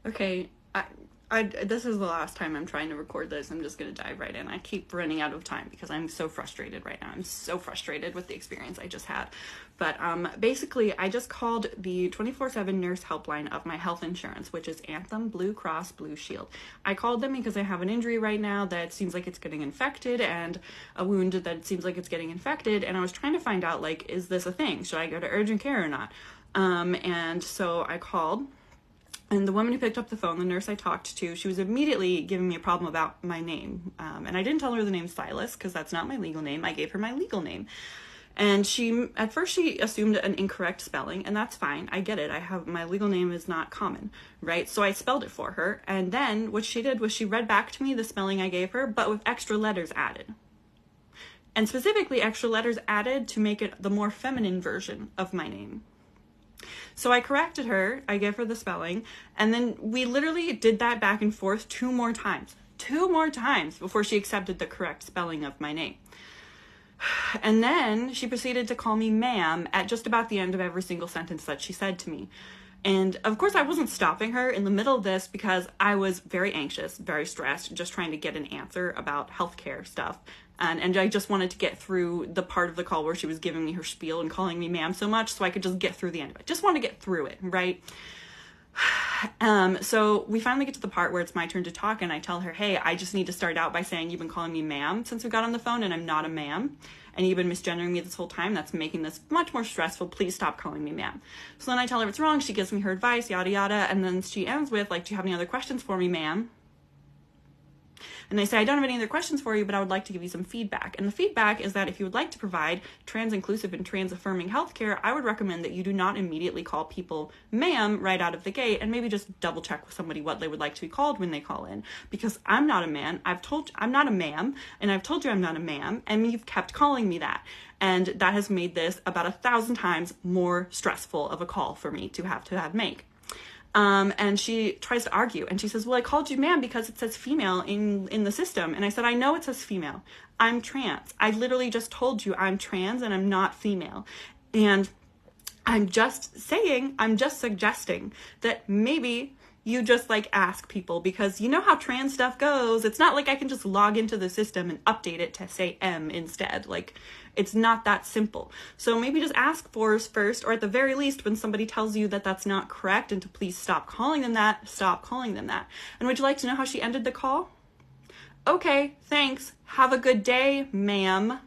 Okay, this is the last time I'm trying to record this. I'm just gonna dive right in. I keep running out of time because I'm so frustrated right now. I'm so frustrated with the experience I just had. But basically, I just called the 24/7 nurse helpline of my health insurance, which is Anthem Blue Cross Blue Shield. I called them because I have an injury right now that seems like it's getting infected, and a wound that seems like it's getting infected, and I was trying to find out, like, is this a thing? Should I go to urgent care or not? And so I called. And the woman who picked up the phone, the nurse I talked to, she was immediately giving me a problem about my name. And I didn't tell her the name Silas because that's not my legal name. I gave her my legal name. And at first she assumed an incorrect spelling, and that's fine. I get it. My legal name is not common, right? So I spelled it for her. And then what she did was she read back to me the spelling I gave her, but with extra letters added. And specifically extra letters added to make it the more feminine version of my name. So I corrected her, I gave her the spelling, and then we literally did that back and forth two more times before she accepted the correct spelling of my name. And then she proceeded to call me ma'am at just about the end of every single sentence that she said to me. And of course I wasn't stopping her in the middle of this because I was very anxious, very stressed, just trying to get an answer about healthcare stuff. And I just wanted to get through the part of the call where she was giving me her spiel and calling me ma'am so much so I could just get through the end of it. Just want to get through it, right? So we finally get to the part where it's my turn to talk, and I tell her, hey, I just need to start out by saying you've been calling me ma'am since we got on the phone, and I'm not a ma'am. And you've been misgendering me this whole time. That's making this much more stressful. Please stop calling me ma'am. So then I tell her it's wrong. She gives me her advice, yada, yada. And then she ends with, like, do you have any other questions for me, ma'am? And they say, I don't have any other questions for you, but I would like to give you some feedback. And the feedback is that if you would like to provide trans-inclusive and trans-affirming healthcare, I would recommend that you do not immediately call people ma'am right out of the gate, and maybe just double check with somebody what they would like to be called when they call in. Because I'm not a man, I'm not a ma'am, and I've told you I'm not a ma'am, and you've kept calling me that. And that has made this about 1,000 times more stressful of a call for me to have make. And she tries to argue, and she says, well, I called you ma'am because it says female in the system. And I said, I know it says female. I'm trans. I literally just told you I'm trans and I'm not female. And I'm just suggesting that maybe you just, like, ask people, because you know how trans stuff goes. It's not like I can just log into the system and update it to say M instead. Like, it's not that simple. So maybe just ask first, or at the very least, when somebody tells you that that's not correct and to please stop calling them that, stop calling them that. And would you like to know how she ended the call? Okay, thanks. Have a good day, ma'am.